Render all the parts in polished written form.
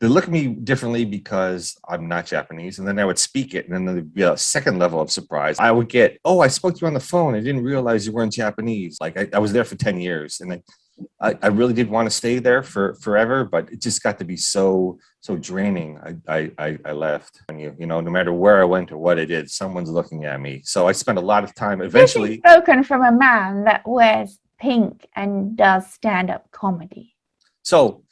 they look at me differently because I'm not Japanese, and then I would speak it, and then there'd be a second level of surprise. I would get, oh, I spoke to you on the phone. I didn't realize you weren't Japanese. Like I was there for 10 years, and I really did want to stay there for forever, but it just got to be so draining. I left. And no matter where I went or what I did, someone's looking at me. So I spent a lot of time eventually. Spoken from a man that wears pink and does stand-up comedy. So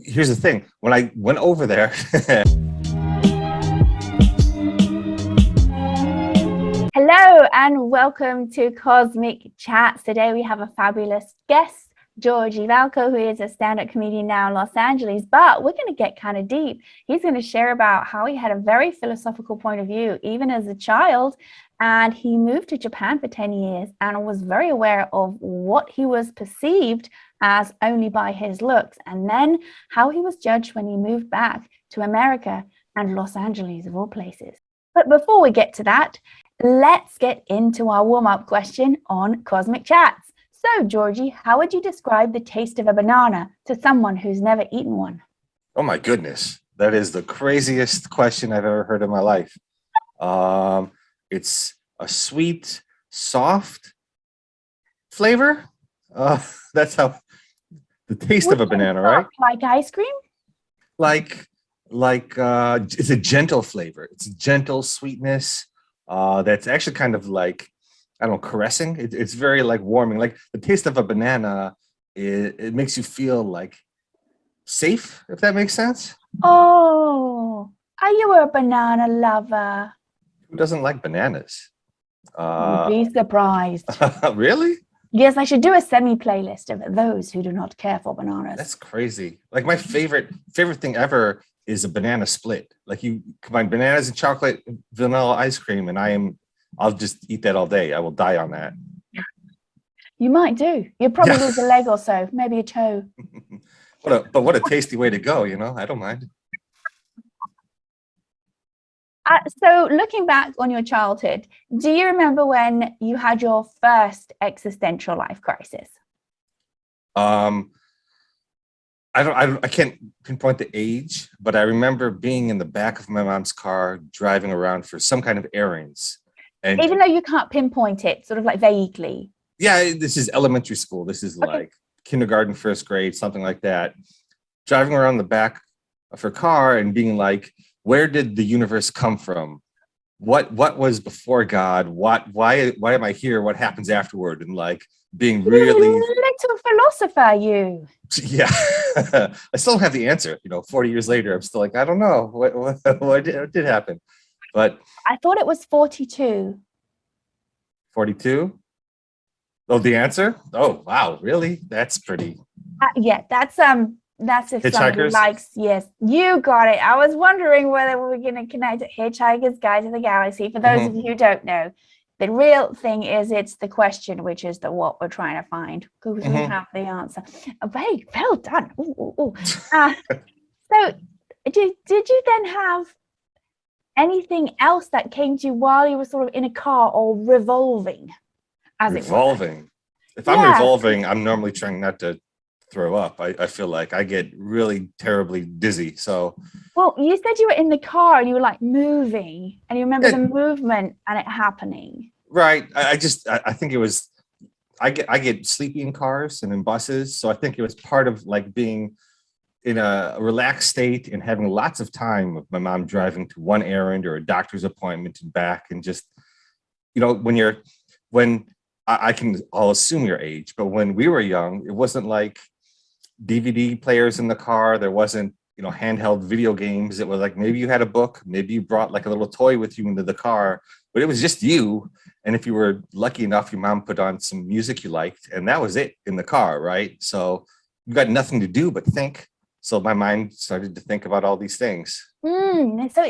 here's the thing. When I went over there. Hello and welcome to Cosmic Chats. Today we have a fabulous guest, Georgie Valko, who is a stand-up comedian now in Los Angeles, but we're going to get kind of deep. He's going to share about how he had a very philosophical point of view, even as a child, and he moved to Japan for 10 years and was very aware of what he was perceived as only by his looks, and then how he was judged when he moved back to America and Los Angeles, of all places. But before we get to that, let's get into our warm-up question on Cosmic Chats. So, Georgie, how would you describe the taste of a banana to someone who's never eaten one? Oh my goodness, that is the craziest question I've ever heard in my life. It's a sweet, soft flavor. That's how the taste of a banana, right? Like ice cream? Like it's a gentle flavor. It's a gentle sweetness. That's actually kind of like, I don't know, caressing. It's very like warming. Like the taste of a banana, it makes you feel like safe, if that makes sense. Oh, are you a banana lover? Who doesn't like bananas? You'd be surprised. Really? Yes, I should do a semi-playlist of those who do not care for bananas. That's crazy. Like my favorite thing ever is a banana split. Like you combine bananas and chocolate, vanilla ice cream, and I'll just eat that all day. I will die on that. You might do. You'll probably lose a leg or so, maybe a toe. What a tasty way to go, I don't mind. So looking back on your childhood, do you remember when you had your first existential life crisis? I can't pinpoint the age, but I remember being in the back of my mom's car driving around for some kind of errands. And even though you can't pinpoint it, sort of like vaguely. Yeah, this is elementary school. This is like kindergarten, first grade, something like that. Driving around the back of her car and being like, where did the universe come from? What was before God? Why am I here? What happens afterward? And like being really little philosopher, you. Yeah. I still don't have the answer. 40 years later, I'm still like, I don't know what did happen. But I thought it was 42. 42? Oh, the answer? Oh, wow, really? That's pretty. Yeah, that's if somebody likes, yes, you got it. I was wondering whether we were going to connect Hitchhiker's Guide to the Galaxy. For those of you who don't know, the real thing is it's the question, which is the what we're trying to find, because we have the answer. Oh, very well done. Ooh. So did you then have anything else that came to you while you were sort of in a car or revolving? Revolving. If I'm revolving, I'm normally trying not to throw up. I feel like I get really terribly dizzy. So, well, you said you were in the car and you were like moving, and you remember the movement and it happening. Right. I think it was. I get sleepy in cars and in buses, so I think it was part of like being in a relaxed state and having lots of time with my mom driving to one errand or a doctor's appointment and back, and just I'll assume your age, but when we were young, it wasn't like DVD players in the car. There wasn't, handheld video games. It was like maybe you had a book, maybe you brought like a little toy with you into the car, but it was just you. And if you were lucky enough, your mom put on some music you liked, and that was it in the car, right? So you got nothing to do but think. So my mind started to think about all these things. So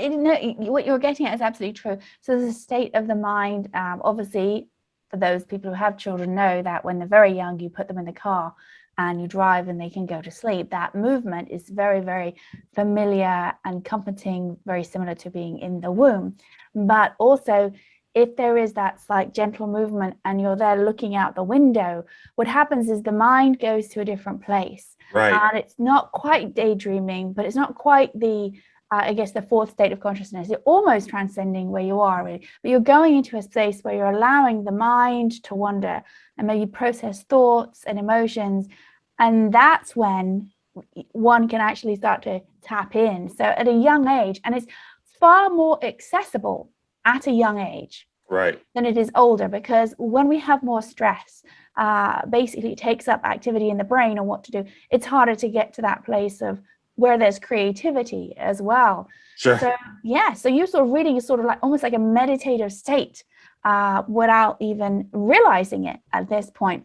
what you're getting at is absolutely true. So the state of the mind, obviously, for those people who have children know that when they're very young, you put them in the car and you drive and they can go to sleep. That movement is very, very familiar and comforting, very similar to being in the womb. But also, if there is that slight gentle movement and you're there looking out the window, what happens is the mind goes to a different place. Right. And it's not quite daydreaming, but it's not quite the I guess the fourth state of consciousness. You're almost transcending where you are, really, but you're going into a space where you're allowing the mind to wander and maybe process thoughts and emotions. And that's when one can actually start to tap in. So at a young age, and it's far more accessible at a young age Right. than it is older, because when we have more stress, basically it takes up activity in the brain on what to do. It's harder to get to that place of where there's creativity as well. Sure. So yeah, so you're sort of reading is sort of like almost like a meditative state without even realizing it at this point.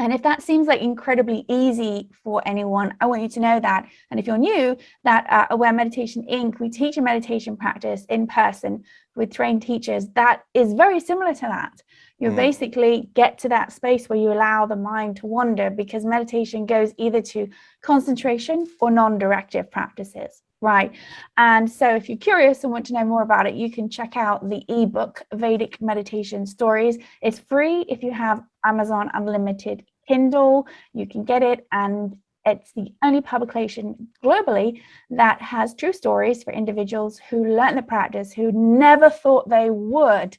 And if that seems like incredibly easy for anyone, I want you to know that. And if you're new, that Aware Meditation Inc., we teach a meditation practice in person with trained teachers that is very similar to that. You basically get to that space where you allow the mind to wander, because meditation goes either to concentration or non-directive practices, right? And so if you're curious and want to know more about it, you can check out the ebook, Vedic Meditation Stories. It's free if you have Amazon Unlimited Kindle. You can get it, and it's the only publication globally that has true stories for individuals who learn the practice, who never thought they would,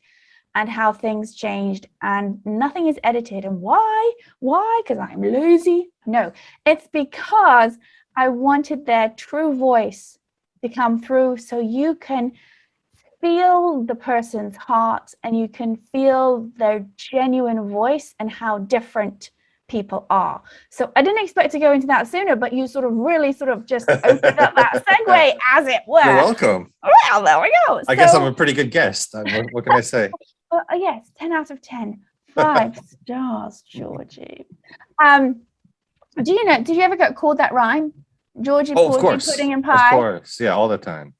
and how things changed, and nothing is edited. And why? Because I'm lazy? No, it's because I wanted their true voice to come through, so you can feel the person's heart and you can feel their genuine voice and how different people are. So I didn't expect to go into that sooner, but you sort of really sort of just opened up that segue, as it were. You're welcome. Well, there we go. I guess I'm a pretty good guest. What can I say? Yes, 10 out of 10. 5 stars, Georgie. Do you know, did you ever get called that rhyme? Georgie, Oh, of Porgy, course. pudding and pie? Of course. Yeah, all the time.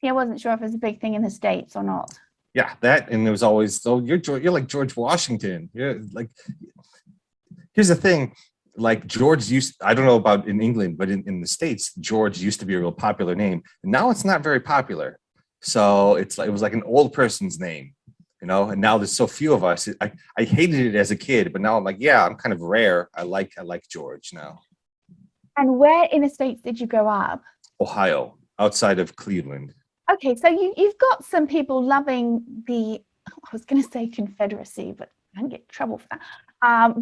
Yeah, I wasn't sure if it was a big thing in the States or not. Yeah, that, and there was always, oh, you're like George Washington. You're like, here's the thing, like George I don't know about in England, but in the States, George used to be a real popular name. And now it's not very popular. So it was like an old person's name, you know, and now there's so few of us. I hated it as a kid, but now I'm like, yeah, I'm kind of rare. I like George now. And where in the States did you grow up? Ohio, outside of Cleveland. Okay, so you've got some people loving the, I was going to say Confederacy, but I can get in trouble for that.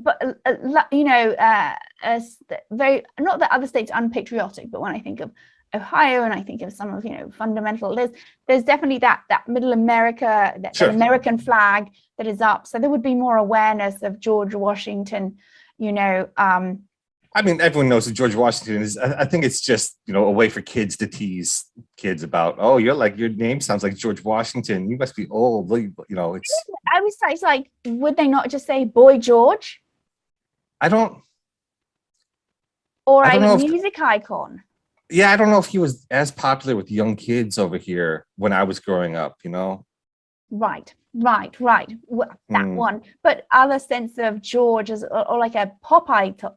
But you know, very, not that other states are unpatriotic, but when I think of Ohio and I think of some of, you know, fundamental, there's definitely that middle America, that American flag that is up. So there would be more awareness of George Washington, you know. I mean, everyone knows who George Washington is. I think it's just, you know, a way for kids to tease kids about, oh, you're like, your name sounds like George Washington. You must be old. You know, it's. I was like, would they not just say Boy George? I don't. Or a music icon. Yeah, I don't know if he was as popular with young kids over here when I was growing up, you know? Right. Well, that one. But other sense of George as or like a pop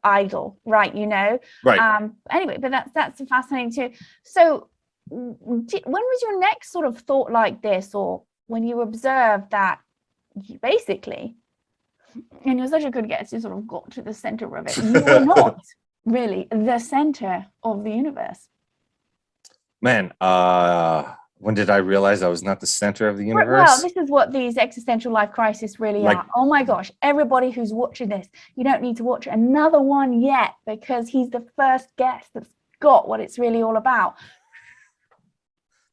idol, right? You know. Right. Anyway, but that's fascinating too. So, when was your next sort of thought like this, or when you observed that you basically, and you're such a good guest, you sort of got to the center of it. You were not really the center of the universe. Man, when did I realize I was not the center of the universe? Well, this is what these existential life crises really are. Oh my gosh, everybody who's watching this, you don't need to watch another one yet, because he's the first guest that's got what it's really all about.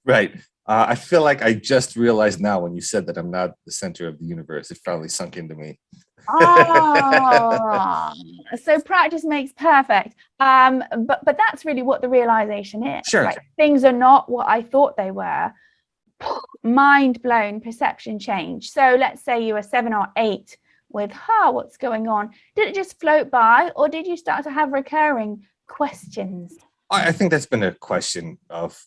Right. I feel like I just realized now when you said that I'm not the center of the universe, it finally sunk into me. So practice makes perfect. But that's really what the realization is. Sure. Right? Things are not what I thought they were. Mind blown, perception change. So let's say you were 7 or 8 with, what's going on? Did it just float by, or did you start to have recurring questions? I think that's been a question of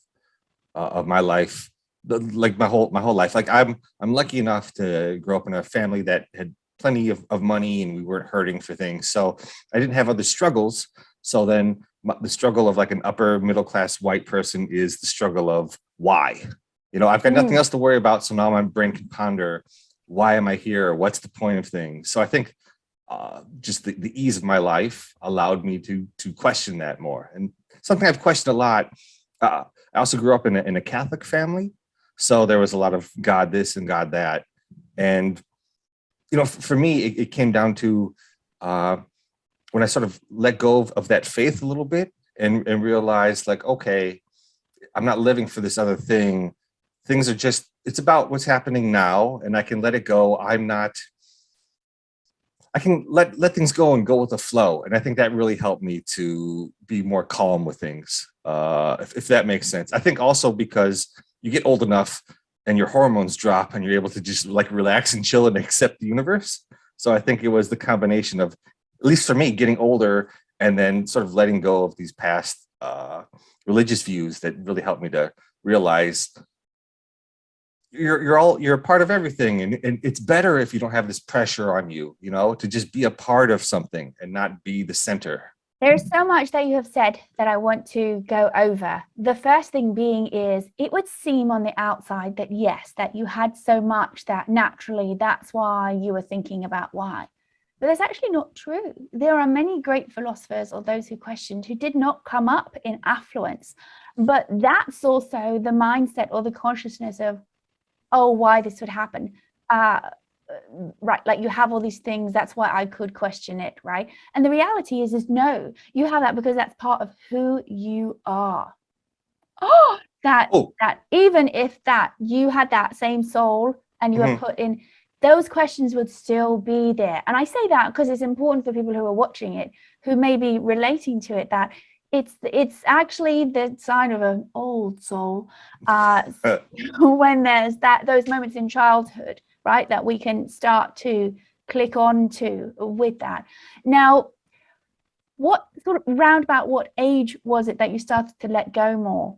my life, like my whole life. Like I'm lucky enough to grow up in a family that had plenty of money, and we weren't hurting for things. So I didn't have other struggles. So then the struggle of like an upper middle class white person is the struggle of why. You know, I've got nothing else to worry about. So now my brain can ponder, why am I here? What's the point of things? So I think just the ease of my life allowed me to question that more. And something I've questioned a lot. I also grew up in a Catholic family, so there was a lot of God this and God that. And for me, it came down to when I sort of let go of that faith a little bit and realized, like, okay, I'm not living for this other thing. Things are just, it's about what's happening now, and I can let it go. I can let things go and go with the flow. And I think that really helped me to be more calm with things, if that makes sense. I think also because you get old enough and your hormones drop and you're able to just like relax and chill and accept the universe. So I think it was the combination of, at least for me, getting older and then sort of letting go of these past religious views that really helped me to realize you're a part of everything, and it's better if you don't have this pressure on you, to just be a part of something and not be the center. There's so much that you have said that I want to go over. The first thing being is, it would seem on the outside that yes, that you had so much that naturally that's why you were thinking about why. But that's actually not true. There are many great philosophers, or those who questioned, who did not come up in affluence. But that's also the mindset or the consciousness of, oh, why this would happen. Right, like you have all these things, that's why I could question it, right? And the reality is no, you have that because that's part of who you are. That even if that you had that same soul and you were put in, those questions would still be there. And I say that because it's important for people who are watching it, who may be relating to it, that it's actually the sign of an old soul when there's those moments in childhood, right, that we can start to click on to with that. Now, what sort of roundabout what age was it that you started to let go more?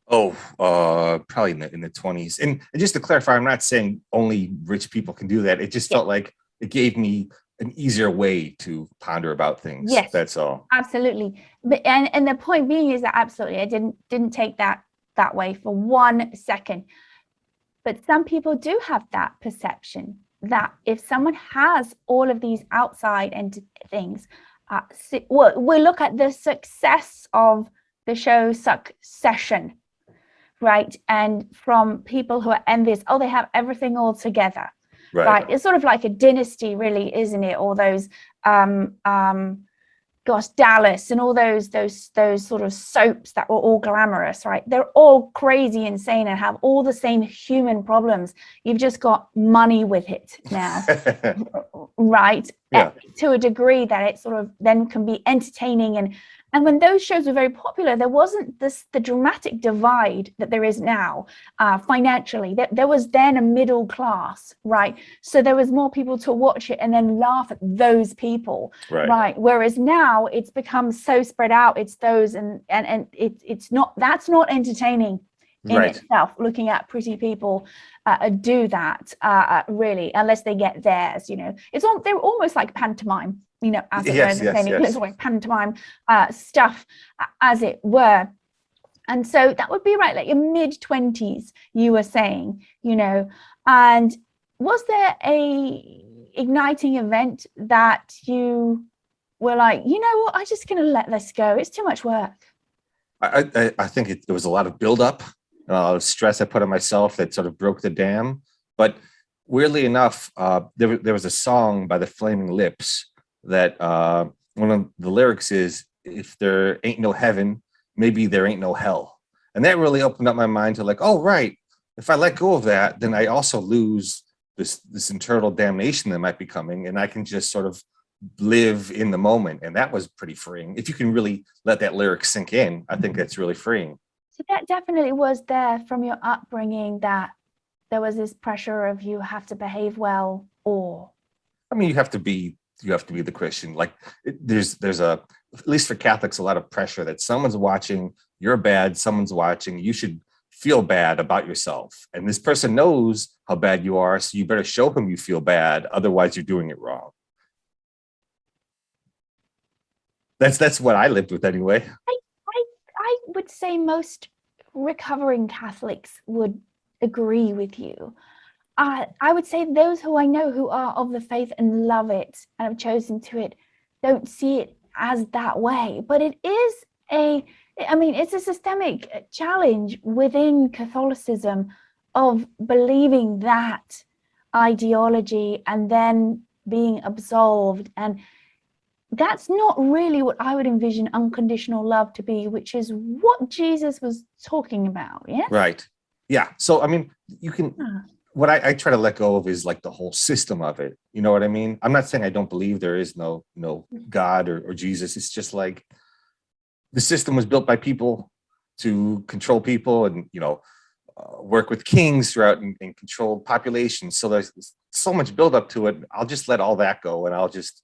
Probably in the 20s. And just to clarify, I'm not saying only rich people can do that. It just felt like it gave me an easier way to ponder about things. Yes, that's all. Absolutely. But and the point being is that absolutely, I didn't take that way for 1 second. But some people do have that perception that if someone has all of these outside things, we look at the success of the show Succession, right? And from people who are envious, oh, they have everything all together. Right. It's sort of like a dynasty, really, isn't it? All those Dallas and all those sort of soaps that were all glamorous, right? They're all crazy, insane, and have all the same human problems. You've just got money with it now, right? Yeah. To a degree that it sort of then can be entertaining. And when those shows were very popular, there wasn't the dramatic divide that there is now financially. There was then a middle class, right? So there was more people to watch it and then laugh at those people, right? Whereas now it's become so spread out. It's those and it's not, that's not entertaining in itself. Looking at pretty people do that really, unless they get theirs. They're almost like pantomime. As it were, like pantomime stuff, as it were. And so that would be right, like your mid-20s, you were saying, and was there a igniting event that you were like, you know what, I'm just going to let this go. It's too much work. I think there was a lot of buildup, a lot of stress I put on myself that sort of broke the dam. But weirdly enough, there was a song by the Flaming Lips that one of the lyrics is, if there ain't no heaven, maybe there ain't no hell. And that really opened up my mind to like, oh, right, if I let go of that, then I also lose this internal damnation that might be coming, and I can just sort of live in the moment. And that was pretty freeing. If you can really let that lyric sink in, I think that's really freeing. So that definitely was there from your upbringing, that there was this pressure of you have to behave well, or I mean, you have to be the Christian. Like there's at least for Catholics, a lot of pressure that someone's watching, you're bad, someone's watching, you should feel bad about yourself. And this person knows how bad you are, so you better show him you feel bad, otherwise you're doing it wrong. That's what I lived with anyway. I would say most recovering Catholics would agree with you. I would say those who I know who are of the faith and love it and have chosen to it don't see it as that way. But it is it's a systemic challenge within Catholicism of believing that ideology and then being absolved. And that's not really what I would envision unconditional love to be, which is what Jesus was talking about. Yeah. Right. Yeah. So, I mean, you can, what I try to let go of is like the whole system of it. You know what I mean? I'm not saying I don't believe there is no God or Jesus. It's just like the system was built by people to control people and, work with kings throughout and control populations. So there's so much buildup to it. I'll just let all that go and I'll just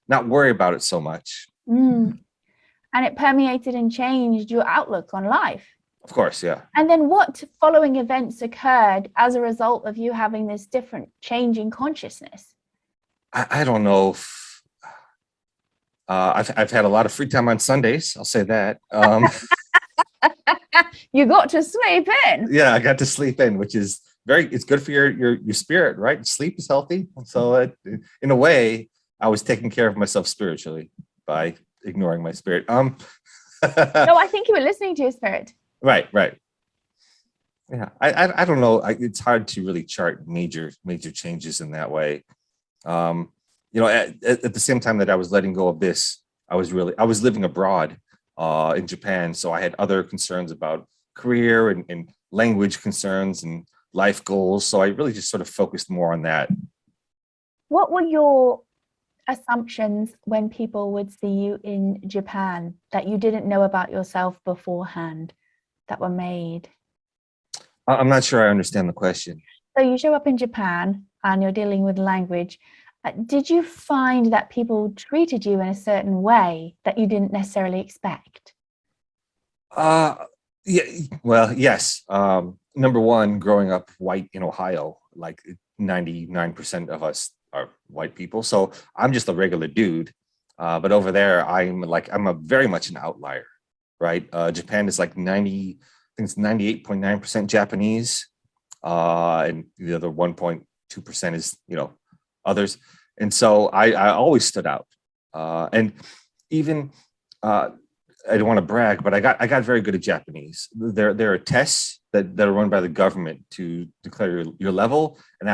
not worry about it so much. And it permeated and changed your outlook on life. Of course, yeah. And then what following events occurred as a result of you having this different change in consciousness? I don't know if I've had a lot of free time on Sundays. I'll say that. You got to sleep in. Yeah, I got to sleep in, which is it's good for your spirit, right? Sleep is healthy. So in a way, I was taking care of myself spiritually by ignoring my spirit. No, I think you were listening to your spirit. Right. Yeah, I don't know. It's hard to really chart major changes in that way. At the same time that I was letting go of this, I was living abroad in Japan. So I had other concerns about career and language concerns and life goals. So I really just sort of focused more on that. What were your assumptions when people would see you in Japan that you didn't know about yourself beforehand that were made? I'm not sure I understand the question. So you show up in Japan and you're dealing with language. Did you find that people treated you in a certain way that you didn't necessarily expect? Yeah, well, yes. Number one, growing up white in Ohio, like 99% of us are white people. So I'm just a regular dude. But over there, I'm very much an outlier, right? Japan is like 98.9% Japanese. And the other 1.2% is, others. And so I always stood out. And even, I don't want to brag, but I got very good at Japanese. There are tests that are run by the government to declare your level. And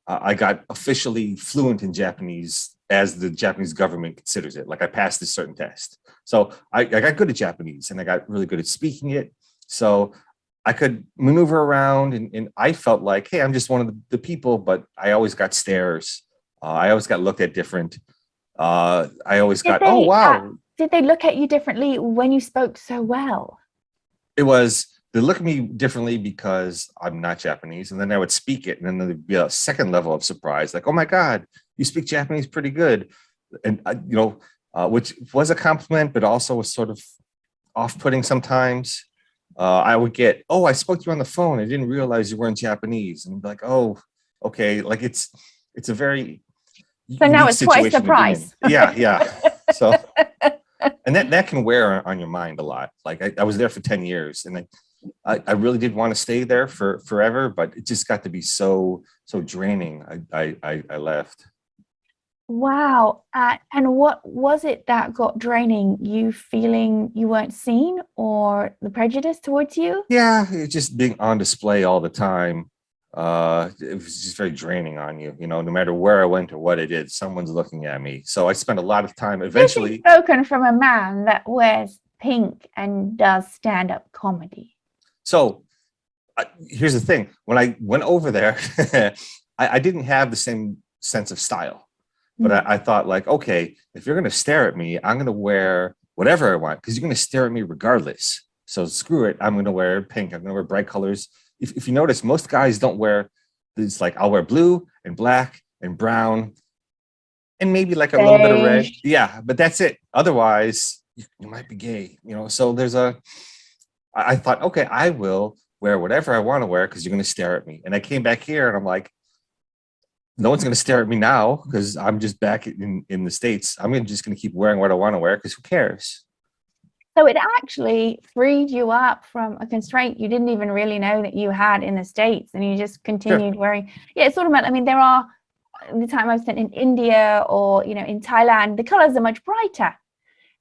I got officially fluent in Japanese as the Japanese government considers it. Like I passed this certain test. So I got good at Japanese and I got really good at speaking it. So I could maneuver around and I felt like, hey, I'm just one of the people, but I always got stares. I always got looked at different. I always oh, wow. Did they look at you differently when you spoke so well? They look at me differently because I'm not Japanese. And then I would speak it. And then there'd be a second level of surprise, like, oh my God, you speak Japanese pretty good. And, which was a compliment, but also was sort of off-putting sometimes. I would get, oh, I spoke to you on the phone. I didn't realize you weren't Japanese. And I'd be like, oh, okay. Like it's a very so now it's twice the price. Yeah. So, and that can wear on your mind a lot. Like I was there for 10 years and I really did want to stay there for forever, but it just got to be so draining. I left. Wow. And what was it that got draining? You feeling you weren't seen or the prejudice towards you? Yeah, it's just being on display all the time. It was just very draining on you, no matter where I went or what I did, someone's looking at me. So I spent a lot of time eventually. Spoken from a man that wears pink and does stand-up comedy. So here's the thing. When I went over there, I didn't have the same sense of style, but I thought like, okay, if you're going to stare at me, I'm going to wear whatever I want because you're going to stare at me regardless. So screw it. I'm going to wear pink. I'm going to wear bright colors. If you notice, most guys don't wear this. Like I'll wear blue and black and brown and maybe like a little bit of red. Yeah, but that's it. Otherwise, you might be gay, So I thought, okay, I will wear whatever I want to wear because you're going to stare at me. And I came back here and I'm like, no one's going to stare at me now because I'm just back in the States. I'm just going to keep wearing what I want to wear because who cares? So it actually freed you up from a constraint you didn't even really know that you had in the States, and you just continued wearing. Yeah, it's sort of meant, I mean, there are, the time I spent in India or, you know, in Thailand, the colors are much brighter.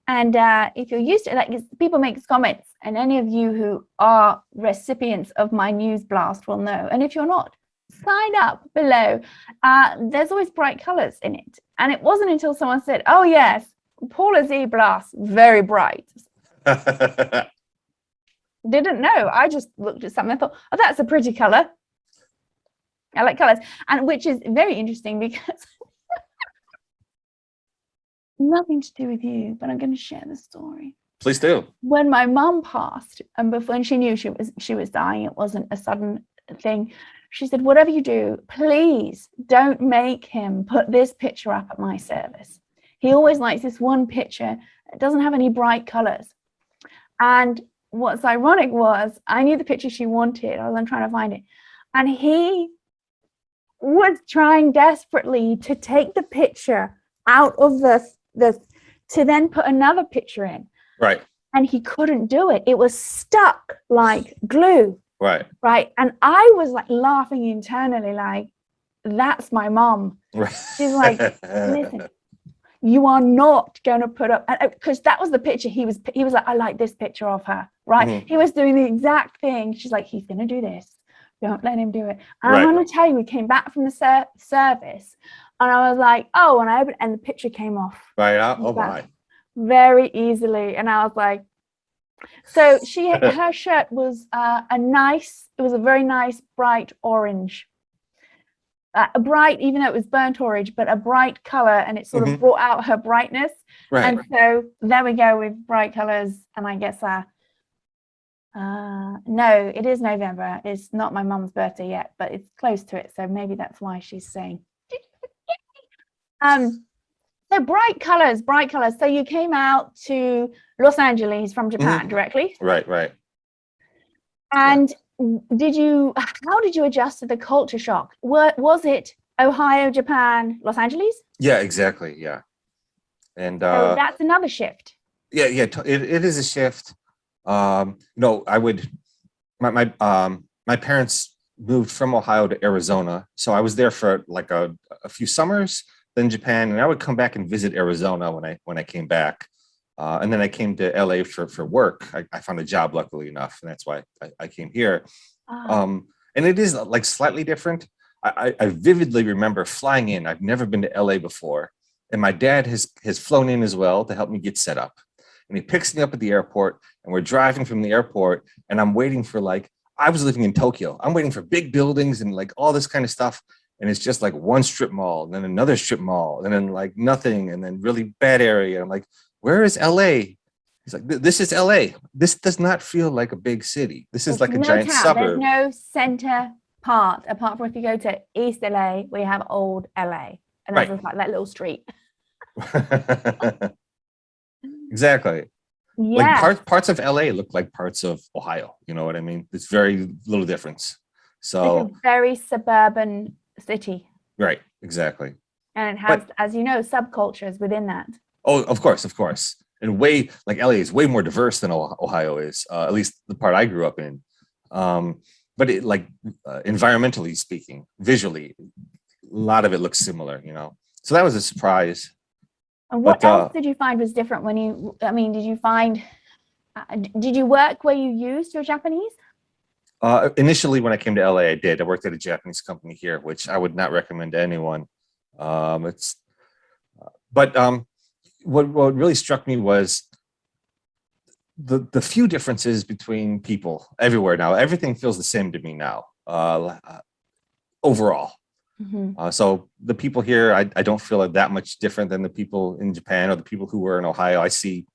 And if you're used to it, like, people make comments, and any of you who are recipients of my news blast will know. And if you're not, sign up below. There's always bright colors in it. And it wasn't until someone said, oh yes, Paula's e-blast, very bright. Didn't know. I just looked at something and thought, oh, that's a pretty color. I like colors. And which is very interesting because nothing to do with you, but I'm going to share the story. Please do. When my mum passed, and before she knew she was dying, it wasn't a sudden thing. She said, whatever you do, please don't make him put this picture up at my service. He always likes this one picture. It doesn't have any bright colors. And what's ironic was I knew the picture she wanted. I was trying to find it. And he was trying desperately to take the picture out of the to then put another picture in. Right. And he couldn't do it. It was stuck like glue. Right. Right. And I was like laughing internally, like, that's my mom. Right. She's like, listen, you are not going to put up, because that was the picture. He was like, I like this picture of her. Right. Mm-hmm. He was doing the exact thing. She's like, he's going to do this. Don't let him do it. And right. I'm going to tell you, we came back from the service and I was like, oh, and I opened, and the picture came off. Right. Oh my. Very easily. And I was like, so her shirt was it was a very nice bright orange, a bright, even though it was burnt orange, but a bright color, and it sort of brought out her brightness. Right. And so there we go with bright colors. And I guess no, it is November. It's not my mum's birthday yet, but it's close to it. So maybe that's why she's saying, so bright colors. So you came out to Los Angeles from Japan directly. Right. And how did you adjust to the culture shock? Was it Ohio, Japan, Los Angeles? Yeah, exactly. Yeah. And so that's another shift. Yeah. It is a shift. My parents moved from Ohio to Arizona. So I was there for like a few summers, then Japan, and I would come back and visit Arizona when I came back. And then I came to LA for work. I found a job, luckily enough, and that's why I came here. And it is like slightly different. I vividly remember flying in. I've never been to LA before. And my dad has flown in as well to help me get set up. And he picks me up at the airport, and we're driving from the airport, and I'm waiting for, like, I was living in Tokyo. I'm waiting for big buildings and like all this kind of stuff. And it's just like one strip mall, and then another strip mall, and then like nothing, and then really bad area. I'm like, where is LA? He's like, this is LA. This does not feel like a big city. This is like a giant suburb. There's no center part, apart from if you go to East LA, we have old LA. And there's like that little street. Exactly. Yeah. Like parts of LA look like parts of Ohio. You know what I mean? It's very little difference. So it's a very suburban city. Right. Exactly. And it has, as you know, subcultures within that. Oh, of course. And LA is way more diverse than Ohio is, at least the part I grew up in. But it, like, environmentally speaking, visually, a lot of it looks similar, you know. So that was a surprise. And what else did you find was different did you work where you used your Japanese? Initially, when I came to LA, I did. I worked at a Japanese company here, which I would not recommend to anyone. What really struck me was the few differences between people everywhere now. Everything feels the same to me now, overall. So the people here, I don't feel that much different than the people in Japan or the people who were in Ohio. I see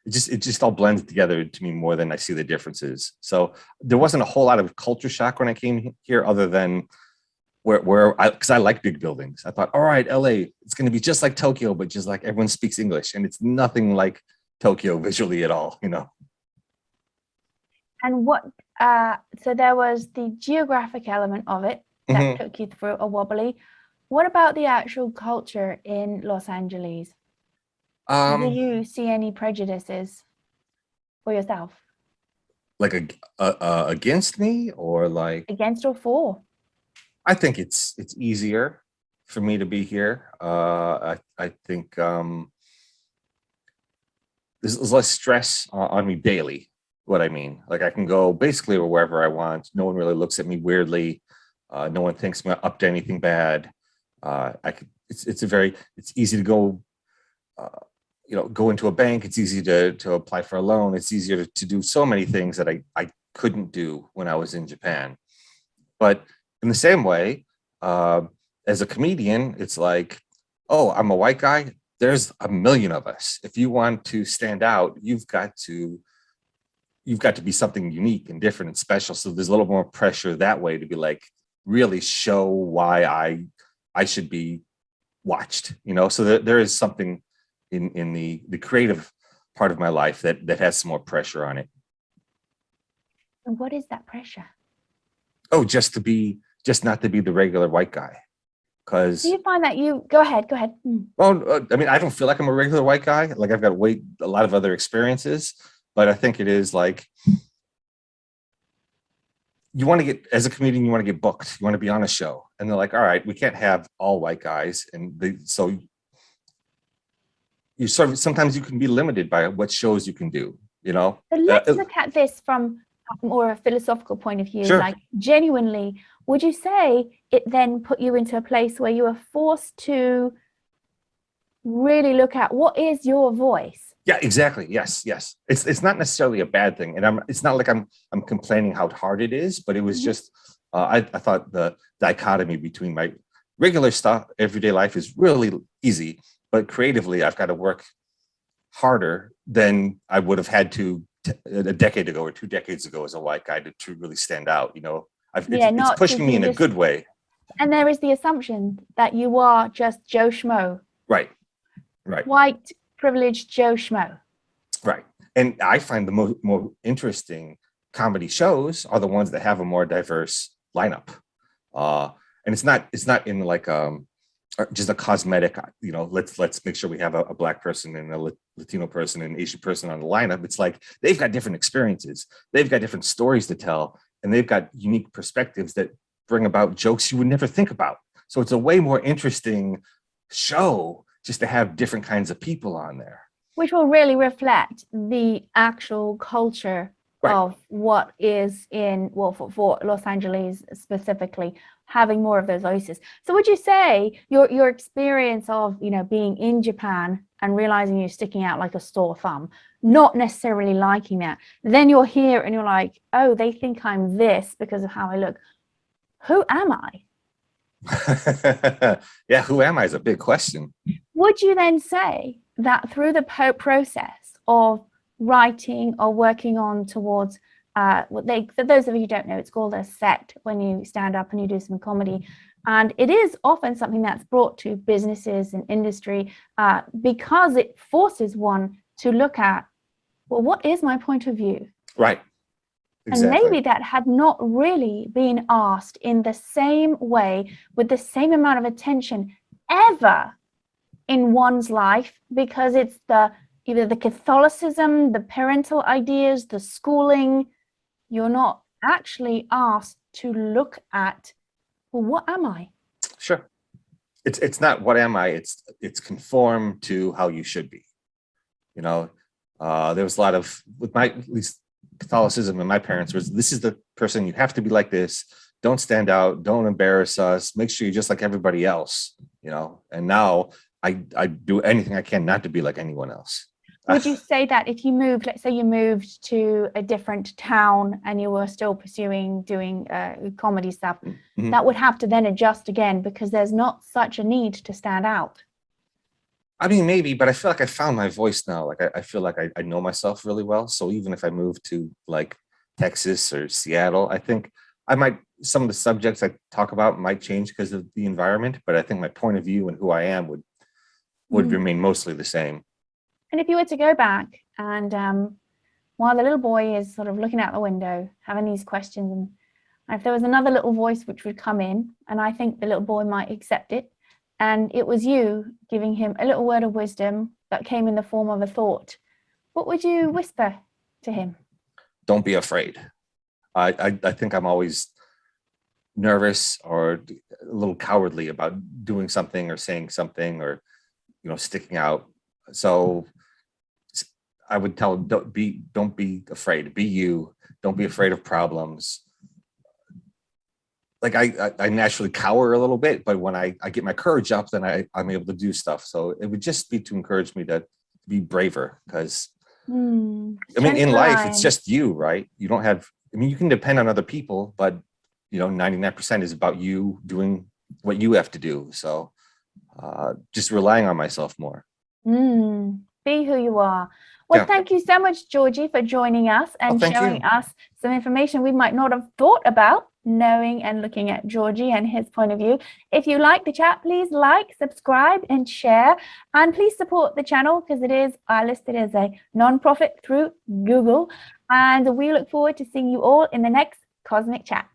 it just all blends together to me more than I see the differences. So there wasn't a whole lot of culture shock when I came here, other than because I like big buildings. I thought, all right, LA, it's going to be just like Tokyo, but just like everyone speaks English, and it's nothing like Tokyo visually at all, you know. And so there was the geographic element of it that took you through a wobbly. What about the actual culture in Los Angeles? Did you see any prejudices? for yourself? Like against me, or like Against or for? I think it's easier for me to be here. I think there's less stress on me daily. What I mean, like I can go basically wherever I want. No one really looks at me weirdly. No one thinks I'm up to anything bad. I could. It's easy to go. Go into a bank. It's easy to apply for a loan. It's easier to do so many things that I couldn't do when I was in Japan. But in the same way, as a comedian, it's like, oh, I'm a white guy. There's a million of us. If you want to stand out, you've got to be something unique and different and special. So there's a little more pressure that way to be like, really show why I should be watched. So there is something in the creative part of my life that has some more pressure on it. And what is that pressure? Oh, just not to be the regular white guy. Because do you find that go ahead? Well, I mean, I don't feel like I'm a regular white guy. Like I've got a lot of other experiences, but I think it is like you want to get, as a comedian, you want to get booked. You want to be on a show, and they're like, all right, we can't have all white guys, so you sort of sometimes you can be limited by what shows you can do. But let's look at this from more a philosophical point of view. Sure. Like genuinely, would you say it then put you into a place where you were forced to really look at what is your voice? Yeah, exactly. Yes. It's not necessarily a bad thing, and it's not like I'm complaining how hard it is, but it was just I thought the dichotomy between my regular stuff, everyday life is really easy, but creatively I've got to work harder than I would have had to a decade ago or 2 decades ago as a white guy to really stand out. It's pushing me in a good way. And there is the assumption that you are just Joe Schmo. Right. White, privileged Joe Schmo. Right. And I find the more interesting comedy shows are the ones that have a more diverse lineup. And it's not in like just a cosmetic, let's make sure we have a Black person and a Latino person and an Asian person on the lineup. It's like they've got different experiences, they've got different stories to tell, and they've got unique perspectives that bring about jokes you would never think about. So it's a way more interesting show just to have different kinds of people on there, which will really reflect the actual culture of what is for Los Angeles specifically, having more of those voices. So would you say your experience of being in Japan and realizing you're sticking out like a sore thumb, not necessarily liking that, then you're here and you're like, oh, they think I'm this because of how I look. Who am I? Yeah, who am I is a big question. Would you then say that through the process of writing or working on towards for those of you who don't know, it's called a set when you stand up and you do some comedy, and it is often something that's brought to businesses and industry because it forces one to look at, well, what is my point of view? Right. Exactly. And maybe that had not really been asked in the same way with the same amount of attention ever in one's life, because it's either the Catholicism, the parental ideas, the schooling. You're not actually asked to look at, well, what am I? Sure. It's not what am I, it's conform to how you should be. There was a lot of, with my, at least Catholicism and my parents, was this is the person, you have to be like this, don't stand out, don't embarrass us, make sure you're just like everybody else, and now I do anything I can not to be like anyone else. Would you say that if you moved, let's say you moved to a different town and you were still doing comedy stuff, that would have to then adjust again because there's not such a need to stand out? I mean, maybe, but I feel like I found my voice now. Like I feel like I know myself really well. So even if I move to like Texas or Seattle, I think some of the subjects I talk about might change because of the environment, but I think my point of view and who I am would remain mostly the same. And if you were to go back and while the little boy is sort of looking out the window, having these questions, and if there was another little voice which would come in, and I think the little boy might accept it, and it was you giving him a little word of wisdom that came in the form of a thought, what would you whisper to him? Don't be afraid. I think I'm always nervous or a little cowardly about doing something or saying something or, sticking out. So I would tell him, don't be afraid. Be you. Don't be afraid of problems. Like I naturally cower a little bit, but when I get my courage up, then I'm able to do stuff. So it would just be to encourage me to be braver, because in life, it's just you, right? You don't have, you can depend on other people, but 99% is about you doing what you have to do. So just relying on myself more. Be who you are. Well, thank you so much, Georgie, for joining us and showing us some information we might not have thought about, knowing and looking at Georgie and his point of view. If you like the chat, please like, subscribe and share, and please support the channel because it is listed as a non-profit through Google, and we look forward to seeing you all in the next Cosmic Chats.